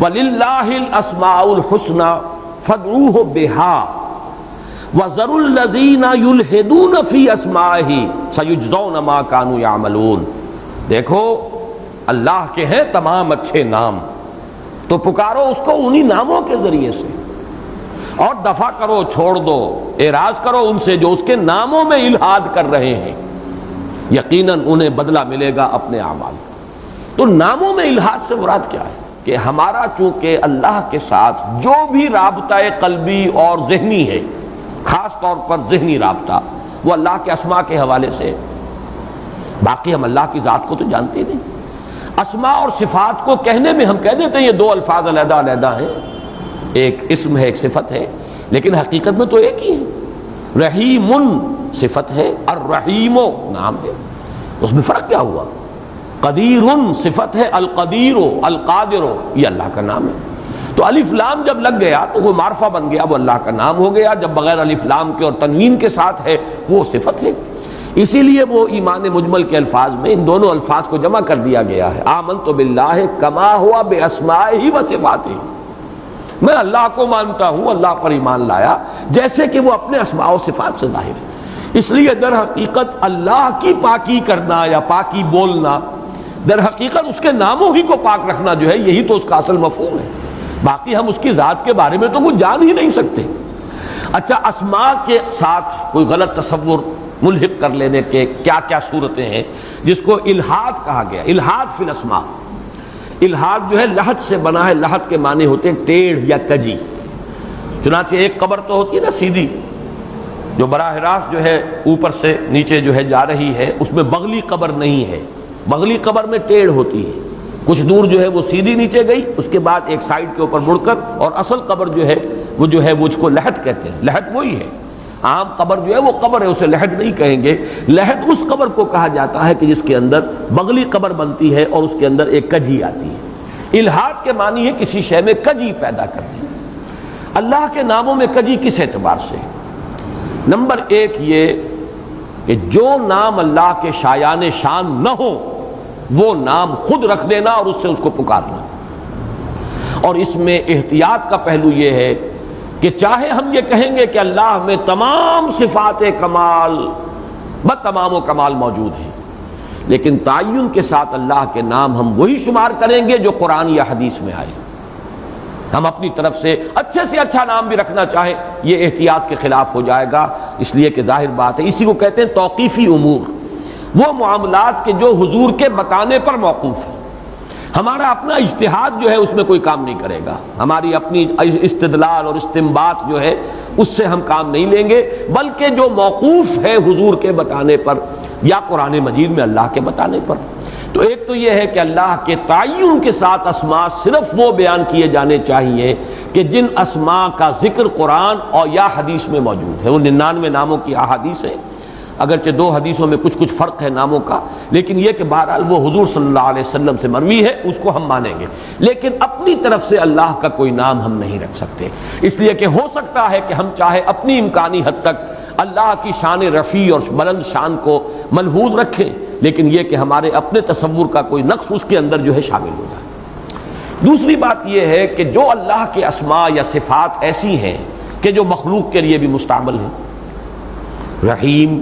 وَلِلَّهِ الْأَسْمَاءُ الْحُسْنَى فَادْعُوهُ بِهَا وَذَرُوا الَّذِينَ يُلْحِدُونَ فِي أَسْمَائِهِ سَيُجْزَوْنَ مَا كَانُوا يَعْمَلُونَ۔ دیکھو اللہ کے ہیں تمام اچھے نام، تو پکارو اس کو انہی ناموں کے ذریعے سے، اور دفع کرو، چھوڑ دو، اعراض کرو ان سے جو اس کے ناموں میں الحاد کر رہے ہیں، یقیناً انہیں بدلہ ملے گا اپنے اعمال کا۔ تو ناموں میں الحاد سے مراد کیا ہے کہ ہمارا چونکہ اللہ کے ساتھ جو بھی رابطہ قلبی اور ذہنی ہے، خاص طور پر ذہنی رابطہ، وہ اللہ کے اسماء کے حوالے سے، باقی ہم اللہ کی ذات کو تو جانتے نہیں۔ اسماء اور صفات کو کہنے میں ہم کہہ دیتے ہیں یہ دو الفاظ علیحدہ علیحدہ ہیں، ایک اسم ہے ایک صفت ہے، لیکن حقیقت میں تو ایک ہی ہے۔ رحیم صفت ہے، الرحیم نام ہے، اس میں فرق کیا ہوا؟ قدیر صفت ہے، القدیر القادر یہ اللہ کا نام ہے۔ تو الف لام جب لگ گیا تو وہ معرفہ بن گیا، وہ اللہ کا نام ہو گیا۔ جب بغیر الف لام کے اور تنوین کے ساتھ ہے وہ صفت ہے۔ اسی لیے وہ ایمان مجمل کے الفاظ میں ان دونوں الفاظ کو جمع کر دیا گیا ہے۔ آمنت باللہ کما ہوا باسمائہ و صفاتہ، میں اللہ کو مانتا ہوں، اللہ پر ایمان لایا جیسے کہ وہ اپنے اسماء و صفات سے ظاہر ہے۔ اس لیے در حقیقت اللہ کی پاکی کرنا یا پاکی بولنا، در حقیقت اس کے ناموں ہی کو پاک رکھنا جو ہے، یہی تو اس کا اصل مفہوم ہے۔ باقی ہم اس کی ذات کے بارے میں تو کچھ جان ہی نہیں سکتے۔ اچھا، اسماء کے ساتھ کوئی غلط تصور ملحق کر لینے کے کیا کیا صورتیں ہیں جس کو الحاد کہا گیا؟ الحاد فی الاسماء، الحاد جو ہے لحد سے بنا ہے۔ لحد کے معنی ہوتے ہیں ٹیڑھ یا کجی۔ چنانچہ ایک قبر تو ہوتی ہے نا سیدھی، جو براہ راست جو ہے اوپر سے نیچے جو ہے جا رہی ہے، اس میں بغلی قبر نہیں ہے، بغلی قبر میں ٹیڑھ ہوتی ہے، کچھ دور جو ہے وہ سیدھی نیچے گئی، اس کے بعد ایک سائیڈ کے اوپر مڑ کر، اور اصل قبر جو ہے وہ اس کو لحد کہتے ہیں۔ لحد وہی ہے، عام قبر جو ہے وہ قبر ہے، اسے لحد نہیں کہیں گے۔ لحد اس قبر کو کہا جاتا ہے کہ جس کے اندر بغلی قبر بنتی ہے اور اس کے اندر ایک کجی آتی ہے۔ الحاد کے معنی ہے کسی شے میں کجی پیدا کرنا۔ اللہ کے ناموں میں کجی کس اعتبار سے؟ نمبر ایک یہ کہ جو نام اللہ کے شایان شان نہ ہو وہ نام خود رکھ دینا اور اس سے اس کو پکارنا۔ اور اس میں احتیاط کا پہلو یہ ہے کہ چاہے ہم یہ کہیں گے کہ اللہ میں تمام صفات کمال تمام و کمال موجود ہیں، لیکن تعین کے ساتھ اللہ کے نام ہم وہی شمار کریں گے جو قرآن یا حدیث میں آئے۔ ہم اپنی طرف سے اچھا نام بھی رکھنا چاہیں، یہ احتیاط کے خلاف ہو جائے گا، اس لیے کہ ظاہر بات ہے، اسی کو کہتے ہیں توقیفی امور، وہ معاملات کے جو حضور کے بتانے پر موقوف ہے۔ ہمارا اپنا اجتہاد جو ہے اس میں کوئی کام نہیں کرے گا، ہماری اپنی استدلال اور استنباط جو ہے اس سے ہم کام نہیں لیں گے، بلکہ جو موقوف ہے حضور کے بتانے پر یا قرآن مجید میں اللہ کے بتانے پر۔ تو ایک تو یہ ہے کہ اللہ کے تعین کے ساتھ اسماء صرف وہ بیان کیے جانے چاہیے کہ جن اسماء کا ذکر قرآن اور یا حدیث میں موجود ہے۔ وہ 99 ناموں کی احادیث ہیں، اگرچہ 2 حدیثوں میں کچھ فرق ہے ناموں کا، لیکن یہ کہ بہرحال وہ حضور صلی اللہ علیہ وسلم سے مروی ہے، اس کو ہم مانیں گے۔ لیکن اپنی طرف سے اللہ کا کوئی نام ہم نہیں رکھ سکتے، اس لیے کہ ہو سکتا ہے کہ ہم چاہے اپنی امکانی حد تک اللہ کی شان رفیع اور بلند شان کو ملحوظ رکھیں، لیکن یہ کہ ہمارے اپنے تصور کا کوئی نقص اس کے اندر جو ہے شامل ہو جائے۔ دوسری بات یہ ہے کہ جو اللہ کے اسماء یا صفات ایسی ہیں کہ جو مخلوق کے لیے بھی مستعمل ہیں۔ رحیم،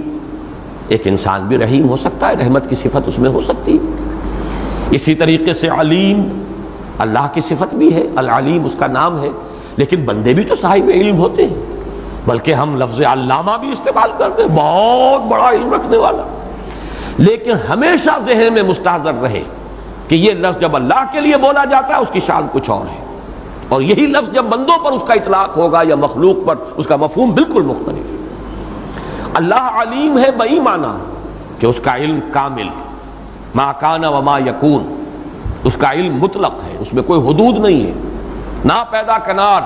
ایک انسان بھی رحیم ہو سکتا ہے، رحمت کی صفت اس میں ہو سکتی ہے۔ اسی طریقے سے علیم، اللہ کی صفت بھی ہے، العلیم اس کا نام ہے، لیکن بندے بھی تو صاحب علم ہوتے ہیں، بلکہ ہم لفظ علامہ بھی استعمال کرتے ہیں، بہت بڑا علم رکھنے والا۔ لیکن ہمیشہ ذہن میں مستحضر رہے کہ یہ لفظ جب اللہ کے لیے بولا جاتا ہے اس کی شان کچھ اور ہے، اور یہی لفظ جب بندوں پر اس کا اطلاق ہوگا یا مخلوق پر اس کا مفہوم بالکل مختلف ہے۔ اللہ علیم ہے بئی معنی کہ اس کا علم کامل، ما کان وما یکون، اس کا علم مطلق ہے، اس میں کوئی حدود نہیں ہے، نا پیدا کنار۔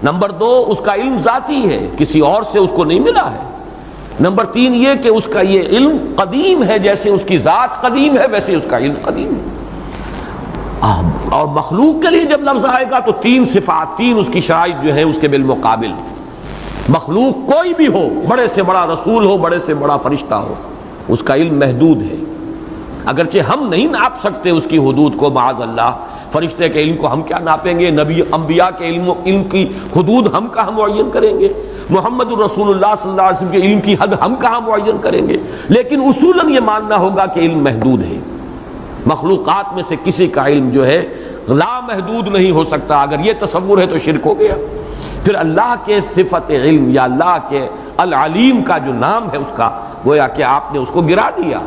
نمبر 2، اس کا علم ذاتی ہے، کسی اور سے اس کو نہیں ملا ہے۔ نمبر 3 یہ کہ اس کا یہ علم قدیم ہے، جیسے اس کی ذات قدیم ہے ویسے اس کا علم قدیم ہے۔ اور مخلوق کے لیے جب لفظ آئے گا تو 3 صفات، 3 اس کی شرائط جو ہے اس کے بالمقابل۔ مخلوق کوئی بھی ہو، بڑے سے بڑا رسول ہو، بڑے سے بڑا فرشتہ ہو، اس کا علم محدود ہے، اگرچہ ہم نہیں ناپ سکتے اس کی حدود کو معاذ اللہ، فرشتے کے علم کو ہم کیا ناپیں گے؟ نبی انبیاء کے علم کی حدود ہم کہاں معین کریں گے؟ محمد الرسول اللہ صلی اللہ علیہ وسلم کے علم کی حد ہم کہاں معین کریں گے؟ لیکن اصولاً یہ ماننا ہوگا کہ علم محدود ہے، مخلوقات میں سے کسی کا علم جو ہے لا محدود نہیں ہو سکتا۔ اگر یہ تصور ہے تو شرک ہو گیا۔ پھر اللہ کے صفت علم یا اللہ کے العلیم کا جو نام ہے اس کا گویا کہ آپ نے اس کو گرا دیا،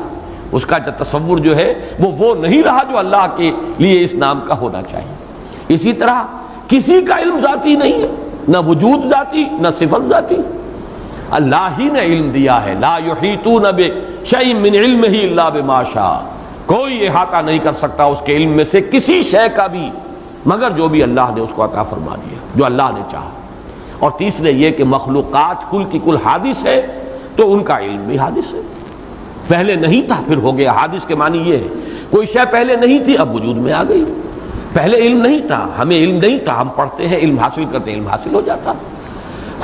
اس کا تصور جو ہے وہ نہیں رہا جو اللہ کے لیے اس نام کا ہونا چاہیے۔ اسی طرح کسی کا علم ذاتی نہیں ہے، نہ وجود ذاتی نہ صفت ذاتی، اللہ ہی نے علم دیا ہے۔ لا یحیطون بشیء من علمہ الا بما شاء، کوئی احاطہ نہیں کر سکتا اس کے علم میں سے کسی شے کا بھی مگر جو بھی اللہ نے اس کو عطا فرما دیا، جو اللہ نے چاہا۔ اور تیسرے یہ کہ مخلوقات کل کی کل حادث ہے تو ان کا علم بھی حادث ہے، پہلے نہیں تھا پھر ہو گیا۔ حادث کے معنی یہ ہے کوئی شے پہلے نہیں تھی اب وجود میں آ گئی، پہلے علم نہیں تھا، ہمیں علم نہیں تھا، ہم پڑھتے ہیں علم حاصل کرتے ہیں، علم حاصل ہو جاتا۔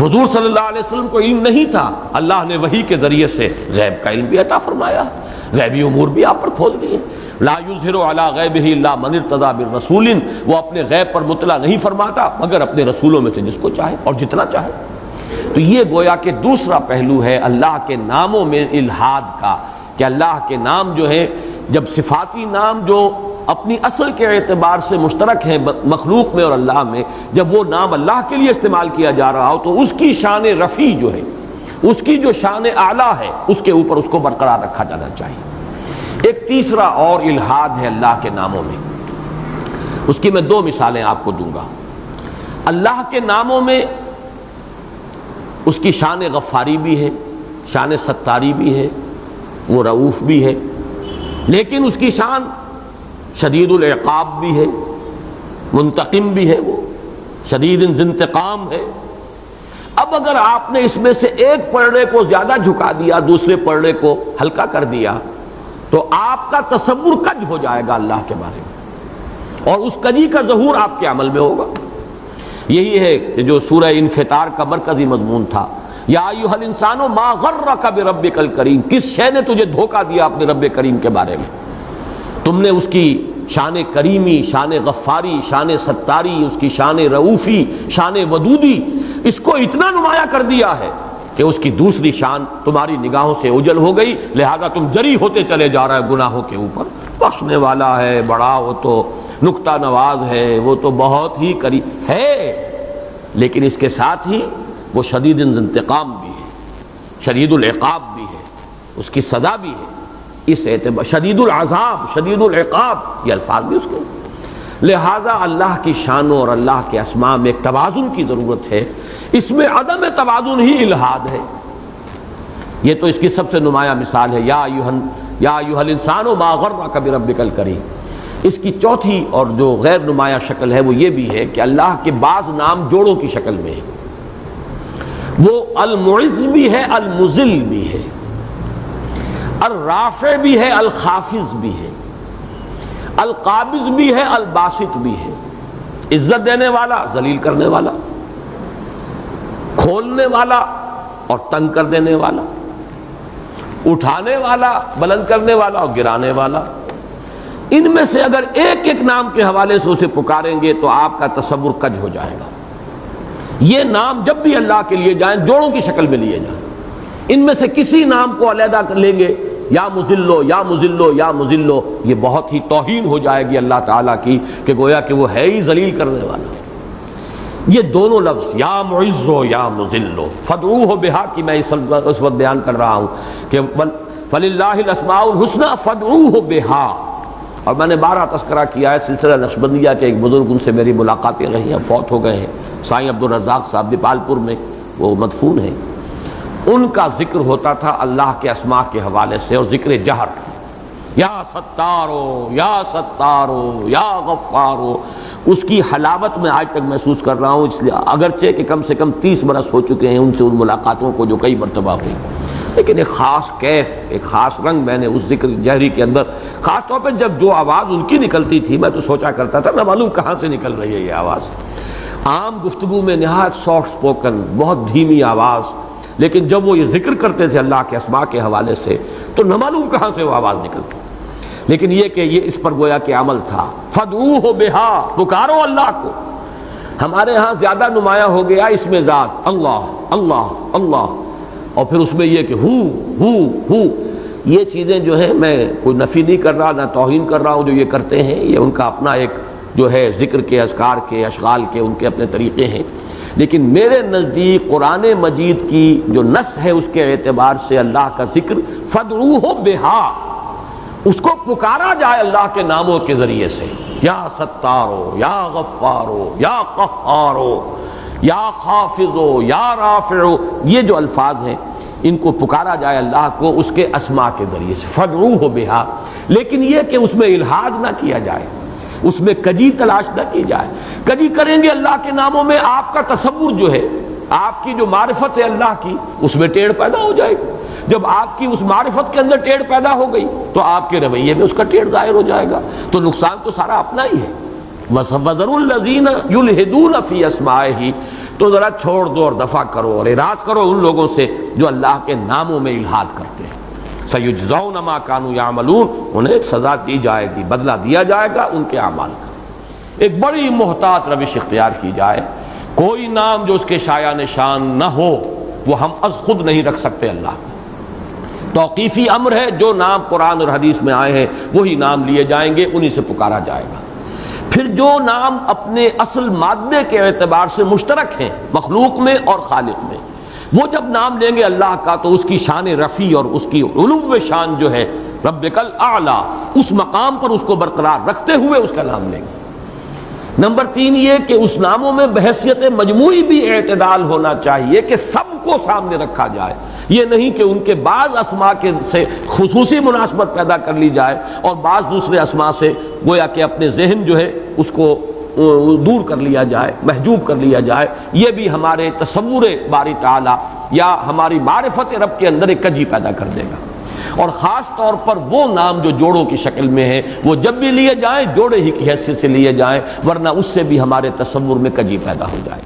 حضور صلی اللہ علیہ وسلم کو علم نہیں تھا، اللہ نے وحی کے ذریعے سے غیب کا علم بھی عطا فرمایا، غیبی امور بھی آپ پر کھول دیے۔ لا یظہر علی غیبہ الا من ارتضی برسول، وہ اپنے غیب پر مطلع نہیں فرماتا مگر اپنے رسولوں میں سے جس کو چاہے اور جتنا چاہے۔ تو یہ گویا کہ دوسرا پہلو ہے اللہ کے ناموں میں الحاد کا، کہ اللہ کے نام جو ہے جب صفاتی نام جو اپنی اصل کے اعتبار سے مشترک ہیں مخلوق میں اور اللہ میں، جب وہ نام اللہ کے لیے استعمال کیا جا رہا ہو تو اس کی شان رفیع جو ہے، اس کی جو شان اعلیٰ ہے اس کے اوپر اس کو برقرار رکھا جانا چاہیے۔ ایک تیسرا اور الحاد ہے اللہ کے ناموں میں، اس کی میں دو مثالیں آپ کو دوں گا۔ اللہ کے ناموں میں اس کی شان غفاری بھی ہے، شان ستاری بھی ہے، وہ رؤوف بھی ہے، لیکن اس کی شان شدید العقاب بھی ہے، منتقم بھی ہے، وہ شدید انتقام ہے۔ اب اگر آپ نے اس میں سے ایک پلڑے کو زیادہ جھکا دیا، دوسرے پلڑے کو ہلکا کر دیا تو آپ کا تصور کج ہو جائے گا اللہ کے بارے میں، اور اس کجی کا ظہور آپ کے عمل میں ہوگا۔ یہی ہے کہ جو سورہ انفطار کا مرکزی مضمون تھا، یا ایھا الانسان ما غرک بربک الکریم، کس شے نے تجھے دھوکہ دیا اپنے رب کریم کے بارے میں؟ تم نے اس کی شان کریمی، شان غفاری، شان ستاری، اس کی شان رؤوفی، شان ودودی، اس کو اتنا نمایاں کر دیا ہے کہ اس کی دوسری شان تمہاری نگاہوں سے اوجھل ہو گئی، لہذا تم جری ہوتے چلے جا رہے گناہوں کے اوپر۔ بخشنے والا ہے بڑا، وہ تو نکتہ نواز ہے، وہ تو بہت ہی قریب ہے، لیکن اس کے ساتھ ہی وہ شدید انتقام بھی ہے، شدید العقاب بھی ہے، اس کی سزا بھی ہے۔ اس اعتبار شدید العذاب، شدید العقاب، یہ الفاظ بھی اس کے۔ لہذا اللہ کی شانوں اور اللہ کے اسماء میں ایک توازن کی ضرورت ہے، اس میں عدم توازن ہی الحاد ہے۔ یہ تو اس کی سب سے نمایاں مثال ہے، یا ایھا الانسان ما غرک بربک الکریم۔ اس کی چوتھی اور جو غیر نمایاں شکل ہے وہ یہ بھی ہے کہ اللہ کے بعض نام جوڑوں کی شکل میں ہے، وہ المعز بھی ہے، المذل بھی ہے، الرافع بھی ہے، الخافض بھی ہے، القابض بھی ہے، الباسط بھی ہے، عزت دینے والا، ذلیل کرنے والا، کھولنے والا اور تنگ کر دینے والا، اٹھانے والا، بلند کرنے والا اور گرانے والا۔ ان میں سے اگر ایک ایک نام کے حوالے سے اسے پکاریں گے تو آپ کا تصور کج ہو جائے گا۔ یہ نام جب بھی اللہ کے لیے جائیں جوڑوں کی شکل میں لیے جائیں، ان میں سے کسی نام کو علیحدہ کر لیں گے، یا مذلو یا مذلو یا مذلو، یہ بہت ہی توہین ہو جائے گی اللہ تعالیٰ کی، کہ گویا کہ وہ ہے ہی ذلیل کرنے والا۔ یہ دونوں لفظ یا معزو یا مذلو، فادعوہ بہا کی میں اس وقت بیان کر رہا ہوں کہ فللہ الاسماء الحسنی فادعوہ بہا، اور میں نے بارہ تذکرہ کیا ہے سلسلہ نقشبندیہ کے ایک بزرگ، ان سے میری ملاقاتیں رہی ہیں، فوت ہو گئے ہیں، سائیں عبدالرزاق صاحب دیپال پور میں وہ مدفون ہیں۔ ان کا ذکر ہوتا تھا اللہ کے اسماء کے حوالے سے، اور ذکر جہر، یا ستارو یا ستارو یا غفارو، اس کی حلاوت میں آج تک محسوس کر رہا ہوں، اس لیے اگرچہ کہ کم سے کم 30 برس ہو چکے ہیں ان سے ان ملاقاتوں کو جو کئی مرتبہ ہوئی، لیکن ایک خاص کیف، ایک خاص رنگ میں نے اس ذکر جہری کے اندر، خاص طور پہ جب جو آواز ان کی نکلتی تھی میں تو سوچا کرتا تھا نہ معلوم کہاں سے نکل رہی ہے یہ آواز۔ عام گفتگو میں نہایت سافٹ سپوکن، بہت دھیمی آواز، لیکن جب وہ یہ ذکر کرتے تھے اللہ کے اسماء کے حوالے سے تو نہ معلوم کہاں سے وہ آواز نکلتی۔ لیکن یہ کہ یہ اس پر گویا کہ عمل تھا. فادعوہ بہا، پکارو اللہ کو. ہمارے ہاں زیادہ نمایاں ہو گیا اس میں ذات، اللہ اللہ اللہ، اور پھر اس میں یہ کہ ہو. یہ چیزیں جو ہیں، میں کوئی نفی نہیں کر رہا نہ توہین کر رہا ہوں، جو یہ کرتے ہیں یہ ان کا اپنا ایک جو ہے ذکر کے، اذکار کے، اشغال کے ان کے اپنے طریقے ہیں. لیکن میرے نزدیک قرآن مجید کی جو نص ہے اس کے اعتبار سے اللہ کا ذکر فادعوہ بہا، اس کو پکارا جائے اللہ کے ناموں کے ذریعے سے. یا ستارو، یا غفارو، یا قہارو، یا خافضو، یا رافعو، یہ جو الفاظ ہیں ان کو پکارا جائے اللہ کو اس کے اسماء کے ذریعے سے. فادعوہ بہا، لیکن یہ کہ اس میں الحاد نہ کیا جائے، اس میں کجی تلاش نہ کی جائے. کجی کریں گے اللہ کے ناموں میں، آپ کا تصور جو ہے، آپ کی جو معرفت ہے اللہ کی، اس میں ٹیڑھ پیدا ہو جائے گی. جب آپ کی اس معرفت کے اندر ٹیڑھ پیدا ہو گئی تو آپ کے رویے میں اس کا ٹیڑھ ظاہر ہو جائے گا، تو نقصان تو سارا اپنا ہی ہے. وَذَرُوا الَّذِينَ يُلْحِدُونَ فِي أَسْمَائِهِ، تو ذرا چھوڑ دو اور دفع کرو اور اعراض کرو ان لوگوں سے جو اللہ کے ناموں میں الحاد کرتے ہیں. سَيُجْزَوْنَ مَا كَانُوا يَعْمَلُونَ، انہیں سزا دی جائے گی، بدلہ دیا جائے گا ان کے اعمال کا. ایک بڑی محتاط روش اختیار کی جائے. کوئی نام جو اس کے شایع نشان نہ ہو وہ ہم از خود نہیں رکھ سکتے. اللہ توقیفی امر ہے، جو نام قرآن اور حدیث میں آئے ہیں وہی نام لیے جائیں گے، انہی سے پکارا جائے گا. پھر جو نام اپنے اصل مادے کے اعتبار سے مشترک ہیں مخلوق میں اور خالق میں، وہ جب نام لیں گے اللہ کا تو اس کی شان رفیع اور اس کی علو شان جو ہے ربک الاعلیٰ، اس مقام پر اس کو برقرار رکھتے ہوئے اس کا نام لیں گے. نمبر 3 یہ کہ اس ناموں میں بحیثیت مجموعی بھی اعتدال ہونا چاہیے کہ سب کو سامنے رکھا جائے. یہ نہیں کہ ان کے بعض اسماء کے سے خصوصی مناسبت پیدا کر لی جائے اور بعض دوسرے اسماء سے گویا کہ اپنے ذہن جو ہے اس کو دور کر لیا جائے، محجوب کر لیا جائے. یہ بھی ہمارے تصور باری تعالی یا ہماری معرفت رب کے اندر ایک کجی پیدا کر دے گا. اور خاص طور پر وہ نام جو جوڑوں کی شکل میں ہیں وہ جب بھی لیے جائیں جوڑے ہی کی حیثیت سے لیے جائیں، ورنہ اس سے بھی ہمارے تصور میں کجی پیدا ہو جائے.